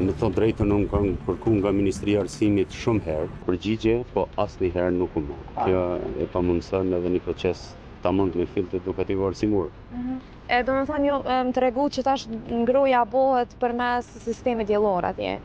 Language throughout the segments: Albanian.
Me thon drejtën, unë kam kërkuar nga Ministria e Arsimit shumë herë përgjigje, po asnjëherë nuk u mor. Kjo e pamundson edhe një proces tamam me filtr edukativ arsimor. Do më thonë, më tregu që tash ngroja bëhet përmes sistemit diellor atje.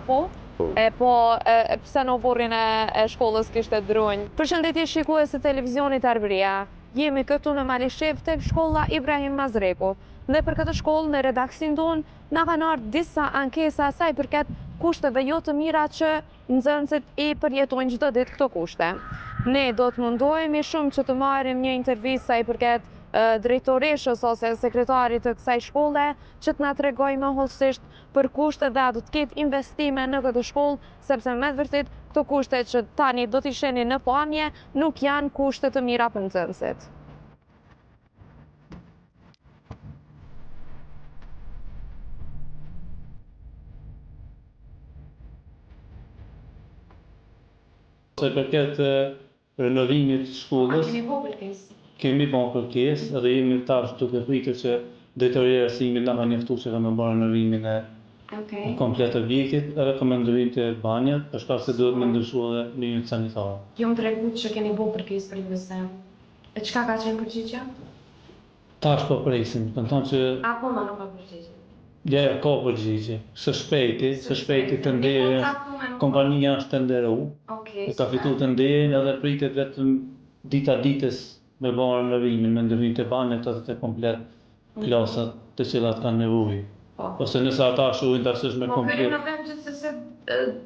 Apo? Pse në burrin e shkollës kishte dronjë. Përshëndetje shikues të televizionit Arbëria. Jemi këtu në Malishevë tek shkolla Ibrahim Mazreku. Dhe për këtë shkollë në redaksin tonë na kanë ardhur disa ankesa sa i përket kushteve jo të mira që nxënësit i përjetojnë çdo ditë këto kushte. Ne do të mundohemi shumë që të marrim një intervistë sa i përket drejtoreshës ose sekretarit të kësaj shkolle që të na tregojë më hollësisht për kushtet dhe a do të ketë investime në këtë shkollë, sepse me të vërtet këto kushte që tani do t'i shihni në pamje nuk janë kushte të mira për nxënësit. Se përket renovimit të shkollës, kemi bërë kërkesë edhe jemi tash duke pritur që drejtoria e arsimit na ka njoftuar se kanë bërë renovimin e komplet të objektit edhe komendimin të banjat, për shkak se duhet me ndryshuar edhe linjën sanitare. Jo më tregu që keni bërë kërkesë për investim. E çka ka qenë përgjigjja? Tash po presim, do të thonë që Apo më nuk ka përgjigje. ja ka përgjigje. Së shpejti të nderin, kompania është të nderuar. E ka fituar të nderin edhe pritet vetëm dita ditës me bërë renovimin, me ndërhyrje të banjat edhe të komplet klasat të cilat kanë nevojë. Ose nëse ata shohin tash është me komplet. Po renovim gjithsesi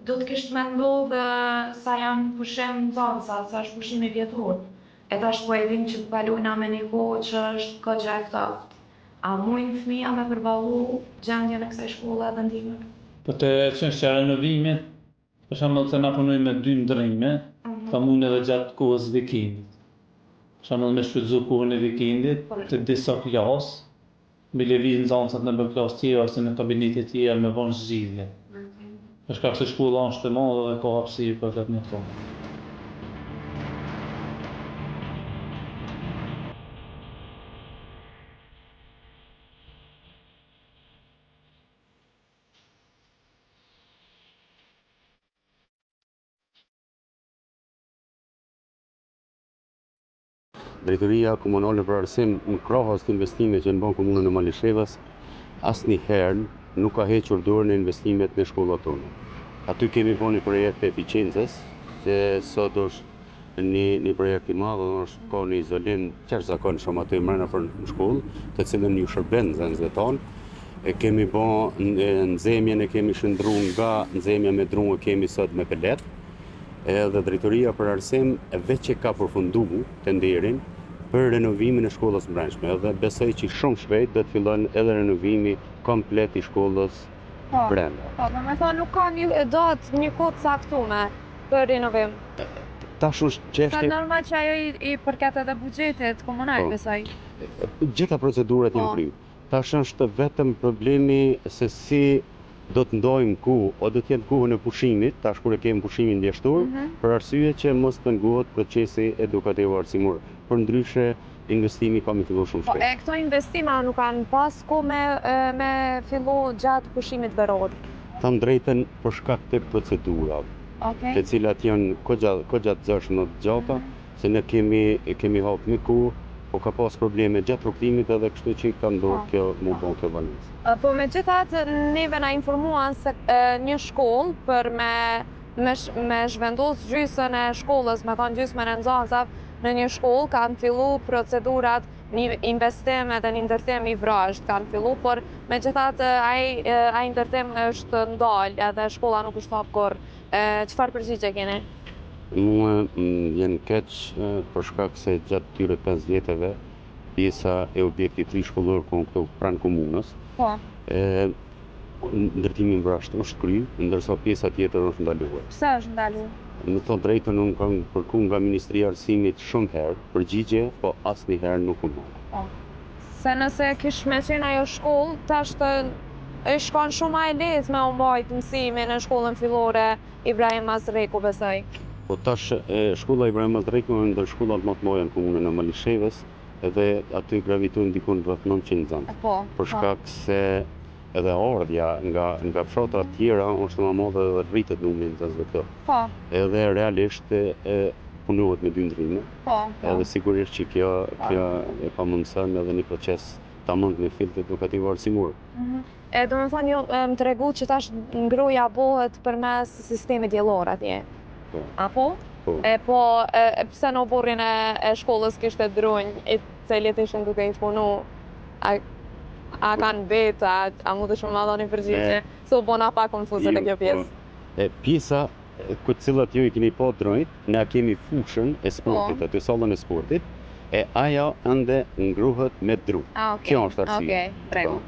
do të kishte mendovë sa janë pushim nxënësa, sa është pushimi vjetor. E tash po e dim që kalojna me një kohë që është goxha e këta. A mujnë fëmija me përballu gjendjen e kësaj shkolle edhe ndihmën? Po të çështja e renovimit, për shembull se na punojmë me 2 ndrrime, ka mund edhe gjatë kohës vikendit. Për shembull me shfrytzu kohën e vikendit të disa klasë, me lëviz nxënësat në klasë tjera ose në kabinete tjera me vonë zgjidhje. Për shkak se shkolla është e madhe dhe ka hapësirë për këtë mjeton. Drejtoria komunale për arsim në krahas të investimeve që në bën komunën e Malishevës, asnjëherë nuk ka hequr dorën në investimet në shkollat tona. Aty kemi bërë një projekt të eficiencës, që sot është një projekt i madh, është ka një izolim jashtëzakonshëm aty mbrana për në shkollë, të cilën ju shërben nxënësve tonë. E kemi bërë nxemjen, e kemi shndruar nga nxemja me drum, kemi sot me pelet. Edhe drejtoria për arsim veç që ka përfunduar tenderin për renovimin e shkollës brendshme, edhe besoj që shumë shpejt do të fillon edhe renovimi komplet i shkollës brenda. Po, do të thonë nuk ka një datë, një kohë të caktuar për renovim. Tash është Sa çështje. normal që ajo i përket edhe buxhetit komunal, besoj. Gjitha procedurat janë kryer. Tash është vetëm problemi se si do të ndojmë o do të jetë kohën e pushimit, tash kur e kemi pushimin ndjeshtor, për arsye që mos pengohet procesi edukativ arsimor. Përndryshe, investimi ka me fillu shumë shpejt. Këto investima nuk kanë pas kohë me fillu gjatë pushimit veror. Tham drejtën për shkak të procedurave, të cilat janë kogja të zëshme të gjata, se ne kemi hapë një kohë, po ka pas probleme gjatë rrugtimit edhe kështu që ka ndodhur kjo më bon kjo banesë. Po megjithatë neve na informuan se një shkollë për me zhvendos gjysmën e shkollës, me thonë gjysmën e nxënësave në një shkollë kanë fillu procedurat, një investim edhe një ndërtim i vrazhtë kanë fillu, por megjithatë ai ndërtim është ndal edhe shkolla nuk është hapur kurrë. Çfarë përgjigje keni? Mua jenë keq për shkak se gjatë këtyre 5 vjeteve pjesa e objektit rishkollor këtu pranë komunës. Ndërtimi i vrazhtë është kryer, ndërsa pjesa tjetër është ndaluar. Pse është ndaluar? Me thonë drejtën, unë kam kërkuar nga Ministria e Arsimit shumë herë përgjigje, po asnjëherë nuk u mor. Se nëse kish me qenë ajo shkollë, tash e shkon shumë më e lehtë me u mbajt mësimin në shkollën fillore Ibrahim Mazreku, besoj. Po tash shkolla Ibrahim Mazreku është ndër shkollat më të mëdha në komunën e Malishevës, edhe aty gravitojnë diku rreth 900 nxënës. Për shkak se edhe ardha nga fshatra të tjera është më madhe dhe rritet numri i njerëzve këto. Po, Edhe realisht punohet me dy ndrime. po. Edhe sigurisht që kjo e ka mundësën edhe një proces ta mund në fillt edukativ arsimor. Do më thonë, ju më tregu që tash ngruja bëhet përmes sistemi diellor atje. Po. Apo? Po. Pse në burrin e shkollës kishte drunj i cilit ishin duke i punu, a kanë vetë, a mund të shumë ma dhoni përgjigje? So bona pa konfuze të kjo pjesë. Pjesa ku cilat ju i keni pa drojt, ne kemi fushën e sportit, aty sallën e sportit, e aja ende ngruhet me dru. Ah, okay. Kjo është arsye. Okej, tregu.